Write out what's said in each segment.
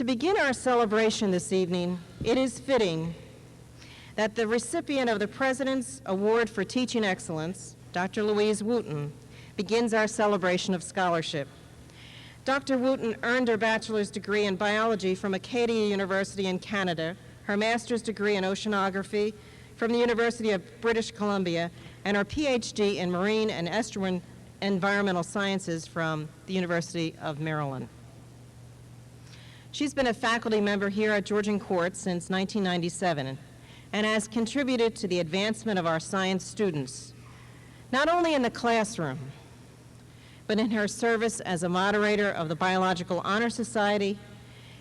To begin our celebration this evening, it is fitting that the recipient of the President's Award for Teaching Excellence, Dr. Louise Wootton, begins our celebration of scholarship. Dr. Wootton earned her bachelor's degree in biology from Acadia University in Canada, her master's degree in oceanography from the University of British Columbia, and her PhD in marine and estuarine environmental sciences from the University of Maryland. She's been a faculty member here at Georgian Court since 1997 and has contributed to the advancement of our science students, not only in the classroom, but in her service as a moderator of the Biological Honor Society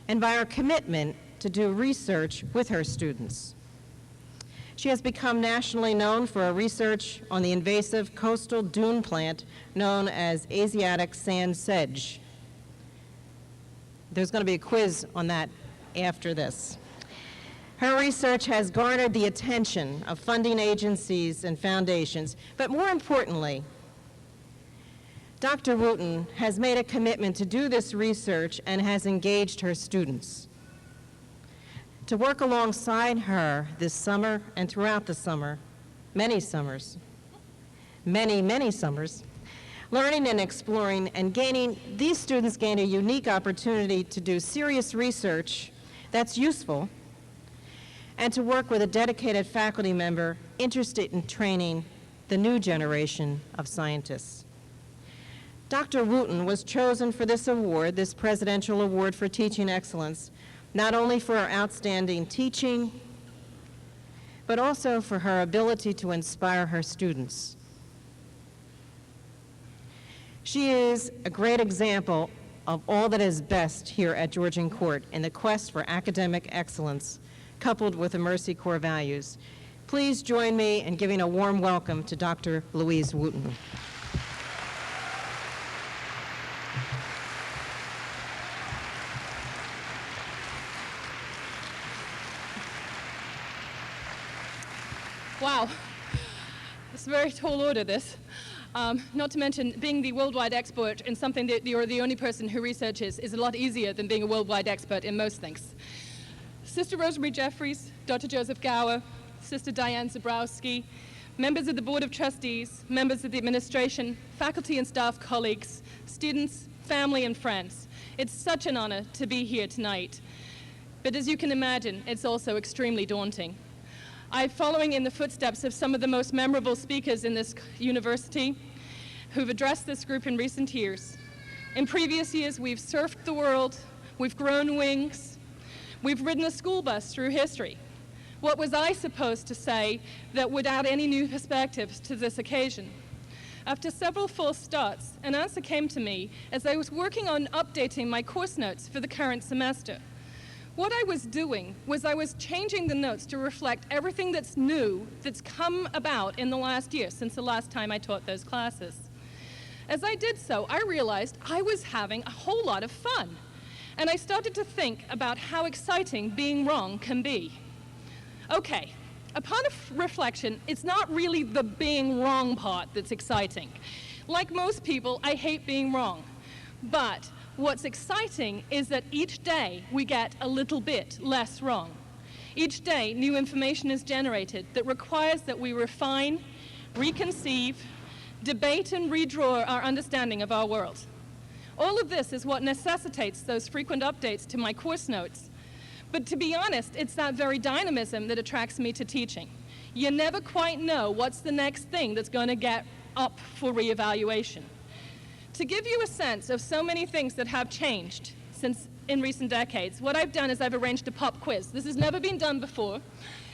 and by her commitment to do research with her students. She has become nationally known for her research on the invasive coastal dune plant known as Asiatic sand sedge. There's going to be a quiz on that after this. Her research has garnered the attention of funding agencies and foundations, but more importantly, Dr. Wootton has made a commitment to do this research and has engaged her students. To work alongside her this summer and throughout the summer, many summers, many summers, learning and exploring and these students gain a unique opportunity to do serious research that's useful and to work with a dedicated faculty member interested in training the new generation of scientists. Dr. Wootton was chosen for this award, this Presidential Award for Teaching Excellence, not only for her outstanding teaching, but also for her ability to inspire her students. She is a great example of all that is best here at Georgian Court in the quest for academic excellence, coupled with the Mercy Corps values. Please join me in giving a warm welcome to Dr. Louise Wootton. Wow, it's a very tall order, this. Not to mention, being the worldwide expert in something that you're the only person who researches is a lot easier than being a worldwide expert in most things. Sister Rosemary Jeffries, Dr. Joseph Gower, Sister Diane Zabrowski, members of the Board of Trustees, members of the administration, faculty and staff colleagues, students, family, and friends. It's such an honor to be here tonight. But as you can imagine, it's also extremely daunting. I'm following in the footsteps of some of the most memorable speakers in this university who've addressed this group in recent years. In previous years, we've surfed the world, we've grown wings, we've ridden a school bus through history. What was I supposed to say that would add any new perspectives to this occasion? After several false starts, an answer came to me as I was working on updating my course notes for the current semester. What I was doing was I was changing the notes to reflect everything that's new that's come about in the last year since the last time I taught those classes. As I did so, I realized I was having a whole lot of fun. And I started to think about how exciting being wrong can be. Okay, upon reflection, it's not really the being wrong part that's exciting. Like most people, I hate being wrong. But what's exciting is that each day we get a little bit less wrong. Each day, new information is generated that requires that we refine, reconceive, debate, and redraw our understanding of our world. All of this is what necessitates those frequent updates to my course notes. But to be honest, it's that very dynamism that attracts me to teaching. You never quite know what's the next thing that's going to get up for reevaluation. To give you a sense of so many things that have changed since in recent decades, what I've done is I've arranged a pop quiz. This has never been done before,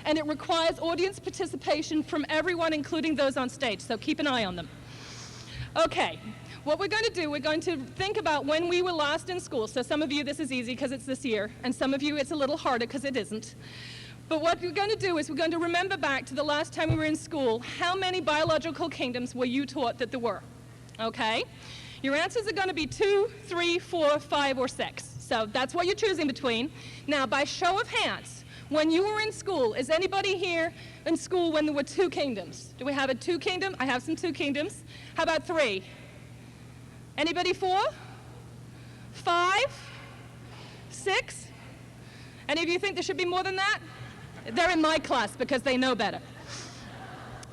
and it requires audience participation from everyone, including those on stage, so keep an eye on them. Okay, what we're going to do, we're going to think about when we were last in school. So some of you, this is easy because it's this year, and some of you, it's a little harder because it isn't. But what we're going to do is we're going to remember back to the last time we were in school. How many biological kingdoms were you taught that there were? Okay? Your answers are going to be 2, 3, 4, 5, or 6. So that's what you're choosing between. Now, by show of hands, when you were in school, is anybody here in school when there were 2 kingdoms? Do we have a 2 kingdom? I have some 2 kingdoms. How about 3? Anybody 4? 5? 6? Any of you think there should be more than that? They're in my class because they know better.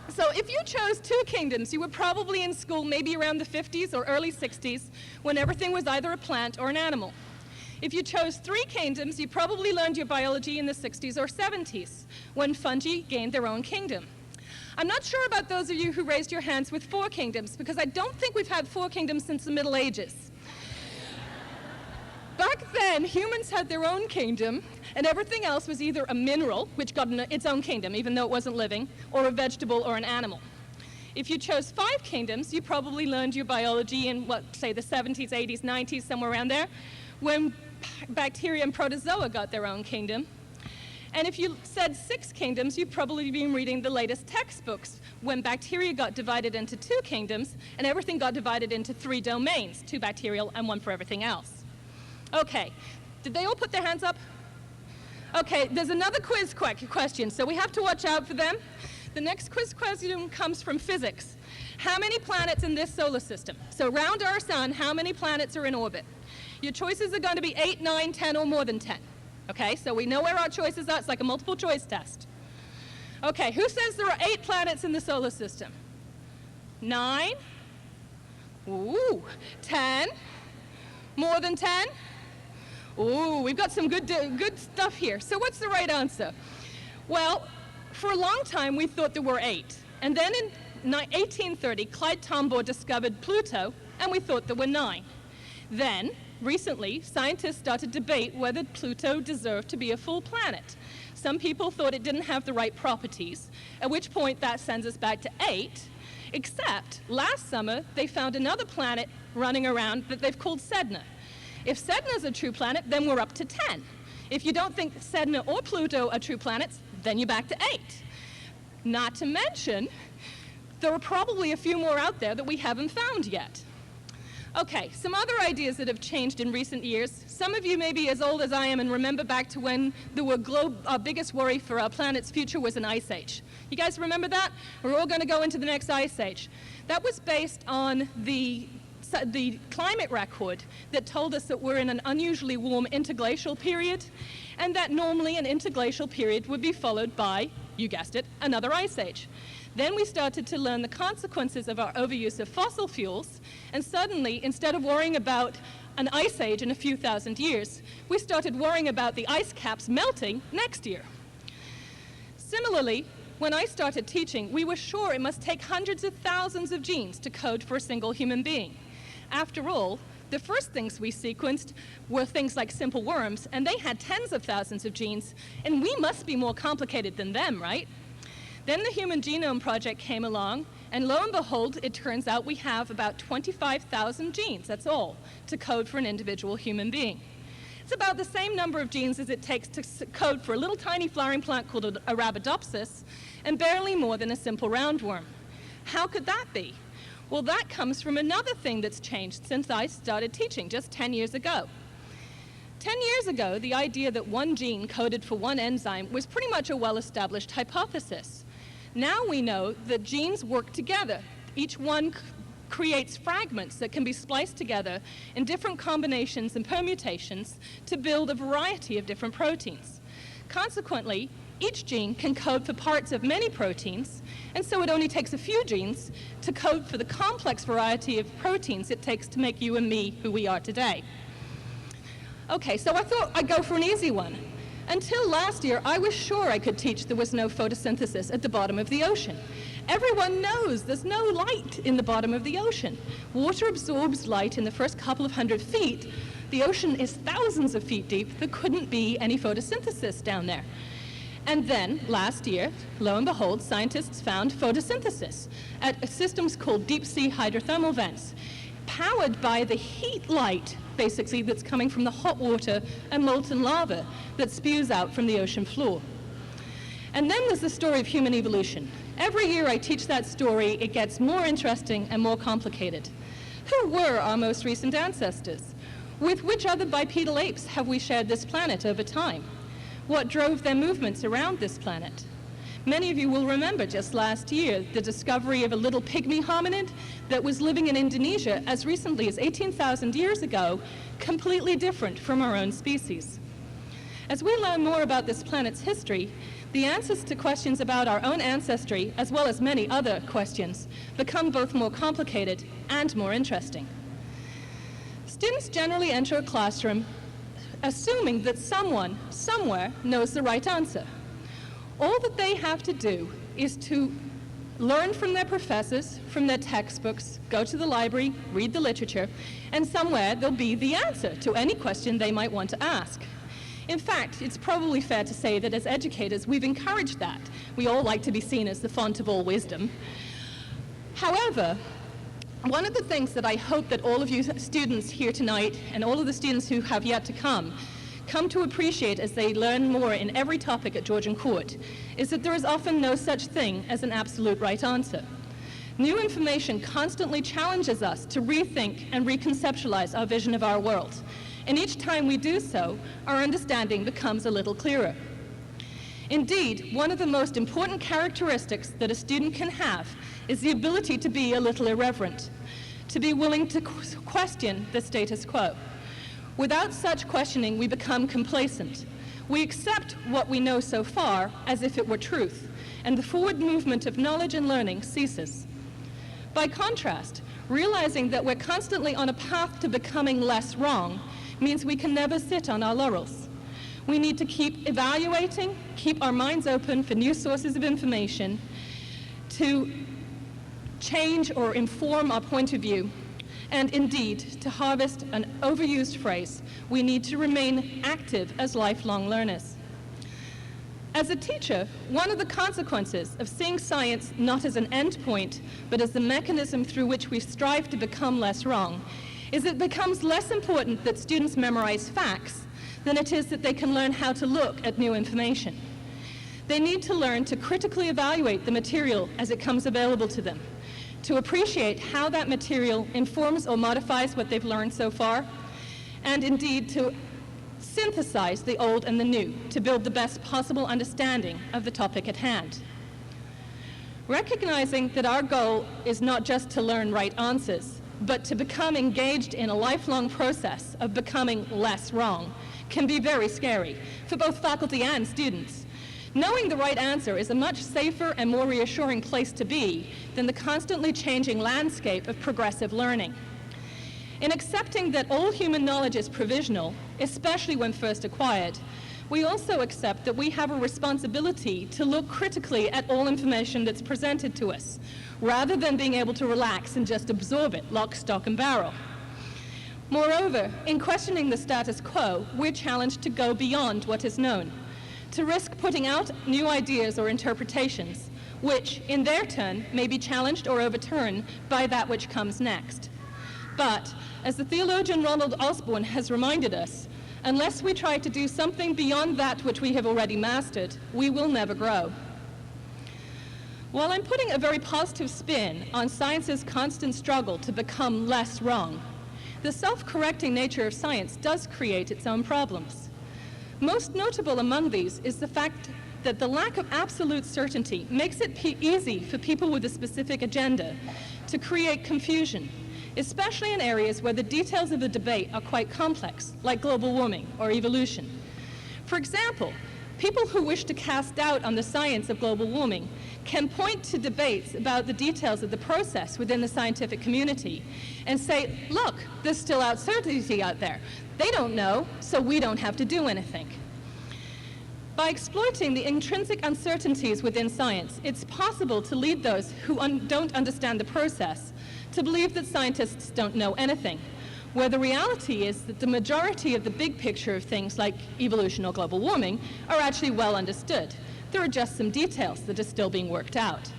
So if you chose 2 kingdoms, you were probably in school maybe around the 50s or early 60s when everything was either a plant or an animal. If you chose 3 kingdoms, you probably learned your biology in the 60s or 70s when fungi gained their own kingdom. I'm not sure about those of you who raised your hands with 4 kingdoms because I don't think we've had 4 kingdoms since the Middle Ages. Back then, humans had their own kingdom, and everything else was either a mineral, which got its own kingdom, even though it wasn't living, or a vegetable or an animal. If you chose 5 kingdoms, you probably learned your biology in, say, the 70s, 80s, 90s, somewhere around there, when bacteria and protozoa got their own kingdom. And if you said 6 kingdoms, you've probably been reading the latest textbooks, when bacteria got divided into 2 kingdoms, and everything got divided into 3 domains, 2 bacterial and 1 for everything else. Okay, did they all put their hands up? Okay, there's another quiz question, so we have to watch out for them. The next quiz question comes from physics. How many planets in this solar system? So around our sun, how many planets are in orbit? Your choices are going to be 8, 9, 10, or more than 10. Okay, so we know where our choices are. It's like a multiple choice test. Okay, who says there are 8 planets in the solar system? 9? Ooh, 10? More than 10? Ooh, we've got some good stuff here. So what's the right answer? Well, for a long time we thought there were 8. And then in 1830, Clyde Tombaugh discovered Pluto, and we thought there were 9. Then, recently, scientists started to debate whether Pluto deserved to be a full planet. Some people thought it didn't have the right properties, at which point that sends us back to 8, except last summer they found another planet running around that they've called Sedna. If Sedna is a true planet, then we're up to 10. If you don't think Sedna or Pluto are true planets, then you're back to 8. Not to mention, there are probably a few more out there that we haven't found yet. Okay, some other ideas that have changed in recent years. Some of you may be as old as I am and remember back to when our biggest worry for our planet's future was an ice age. You guys remember that? We're all going to go into the next ice age. That was based on the climate record that told us that we're in an unusually warm interglacial period, and that normally an interglacial period would be followed by, you guessed it, another ice age. Then we started to learn the consequences of our overuse of fossil fuels, and suddenly, instead of worrying about an ice age in a few thousand years, we started worrying about the ice caps melting next year. Similarly, when I started teaching, we were sure it must take hundreds of thousands of genes to code for a single human being. After all, the first things we sequenced were things like simple worms, and they had tens of thousands of genes, and we must be more complicated than them, right? Then the Human Genome Project came along, and lo and behold, it turns out we have about 25,000 genes, that's all, to code for an individual human being. It's about the same number of genes as it takes to code for a little tiny flowering plant called a Arabidopsis, and barely more than a simple roundworm. How could that be? Well, that comes from another thing that's changed since I started teaching just 10 years ago. 10 years ago, the idea that one gene coded for one enzyme was pretty much a well-established hypothesis. Now we know that genes work together. Each one creates fragments that can be spliced together in different combinations and permutations to build a variety of different proteins. Consequently, each gene can code for parts of many proteins, and so it only takes a few genes to code for the complex variety of proteins it takes to make you and me who we are today. Okay, so I thought I'd go for an easy one. Until last year, I was sure I could teach there was no photosynthesis at the bottom of the ocean. Everyone knows there's no light in the bottom of the ocean. Water absorbs light in the first couple of 100 feet. The ocean is thousands of feet deep. There couldn't be any photosynthesis down there. And then, last year, lo and behold, scientists found photosynthesis at systems called deep-sea hydrothermal vents, powered by the heat light, basically, that's coming from the hot water and molten lava that spews out from the ocean floor. And then there's the story of human evolution. Every year I teach that story, it gets more interesting and more complicated. Who were our most recent ancestors? With which other bipedal apes have we shared this planet over time? What drove their movements around this planet? Many of you will remember just last year the discovery of a little pygmy hominid that was living in Indonesia as recently as 18,000 years ago, completely different from our own species. As we learn more about this planet's history, the answers to questions about our own ancestry, as well as many other questions, become both more complicated and more interesting. Students generally enter a classroom assuming that someone, somewhere, knows the right answer. All that they have to do is to learn from their professors, from their textbooks, go to the library, read the literature, and somewhere there'll be the answer to any question they might want to ask. In fact, it's probably fair to say that as educators, we've encouraged that. We all like to be seen as the font of all wisdom. However, one of the things that I hope that all of you students here tonight and all of the students who have yet to come to appreciate as they learn more in every topic at Georgian Court is that there is often no such thing as an absolute right answer. New information constantly challenges us to rethink and reconceptualize our vision of our world. And each time we do so, our understanding becomes a little clearer. Indeed, one of the most important characteristics that a student can have is the ability to be a little irreverent, to be willing to question the status quo. Without such questioning, we become complacent. We accept what we know so far as if it were truth, and the forward movement of knowledge and learning ceases. By contrast, realizing that we're constantly on a path to becoming less wrong means we can never sit on our laurels. We need to keep evaluating, keep our minds open for new sources of information, to change or inform our point of view, and indeed, to harvest an overused phrase, we need to remain active as lifelong learners. As a teacher, one of the consequences of seeing science not as an endpoint, but as the mechanism through which we strive to become less wrong, is it becomes less important that students memorize facts than it is that they can learn how to look at new information. They need to learn to critically evaluate the material as it comes available to them, to appreciate how that material informs or modifies what they've learned so far, and indeed to synthesize the old and the new to build the best possible understanding of the topic at hand. Recognizing that our goal is not just to learn right answers, but to become engaged in a lifelong process of becoming less wrong can be very scary for both faculty and students. Knowing the right answer is a much safer and more reassuring place to be than the constantly changing landscape of progressive learning. In accepting that all human knowledge is provisional, especially when first acquired, we also accept that we have a responsibility to look critically at all information that's presented to us, rather than being able to relax and just absorb it, lock, stock, and barrel. Moreover, in questioning the status quo, we're challenged to go beyond what is known, to risk putting out new ideas or interpretations, which, in their turn, may be challenged or overturned by that which comes next. But, as the theologian Ronald Osborne has reminded us, unless we try to do something beyond that which we have already mastered, we will never grow. While I'm putting a very positive spin on science's constant struggle to become less wrong, the self-correcting nature of science does create its own problems. Most notable among these is the fact that the lack of absolute certainty makes it easy for people with a specific agenda to create confusion, especially in areas where the details of the debate are quite complex, like global warming or evolution. For example, people who wish to cast doubt on the science of global warming can point to debates about the details of the process within the scientific community and say, look, there's still uncertainty out there. They don't know, so we don't have to do anything. By exploiting the intrinsic uncertainties within science, it's possible to lead those who don't understand the process to believe that scientists don't know anything, where the reality is that the majority of the big picture of things like evolution or global warming are actually well understood. There are just some details that are still being worked out.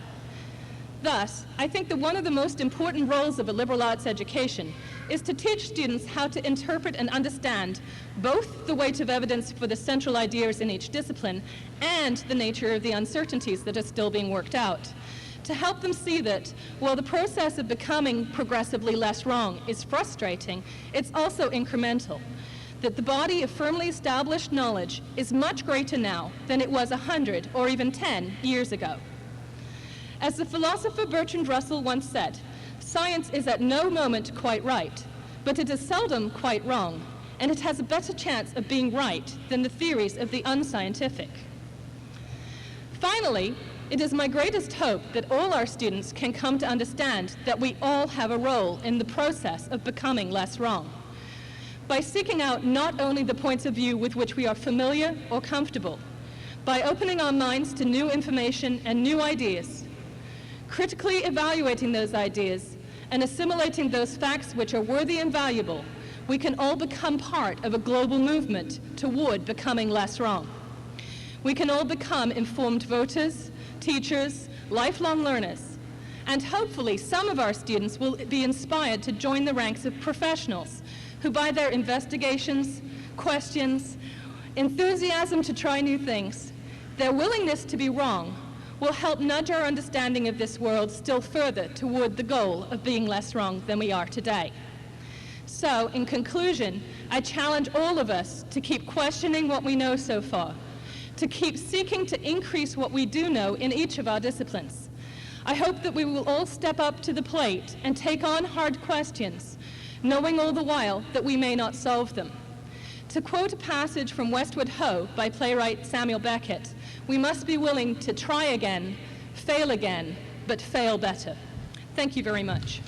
Thus, I think that one of the most important roles of a liberal arts education is to teach students how to interpret and understand both the weight of evidence for the central ideas in each discipline and the nature of the uncertainties that are still being worked out, to help them see that while the process of becoming progressively less wrong is frustrating, it's also incremental, that the body of firmly established knowledge is much greater now than it was 100 or even 10 years ago. As the philosopher Bertrand Russell once said, science is at no moment quite right, but it is seldom quite wrong, and it has a better chance of being right than the theories of the unscientific. Finally, it is my greatest hope that all our students can come to understand that we all have a role in the process of becoming less wrong. By seeking out not only the points of view with which we are familiar or comfortable, by opening our minds to new information and new ideas, critically evaluating those ideas, and assimilating those facts which are worthy and valuable, we can all become part of a global movement toward becoming less wrong. We can all become informed voters, teachers, lifelong learners, and hopefully some of our students will be inspired to join the ranks of professionals who, by their investigations, questions, enthusiasm to try new things, their willingness to be wrong, will help nudge our understanding of this world still further toward the goal of being less wrong than we are today. So, in conclusion, I challenge all of us to keep questioning what we know so far, to keep seeking to increase what we do know in each of our disciplines. I hope that we will all step up to the plate and take on hard questions, knowing all the while that we may not solve them. To quote a passage from Westward Ho by playwright Samuel Beckett, we must be willing to try again, fail again, but fail better. Thank you very much.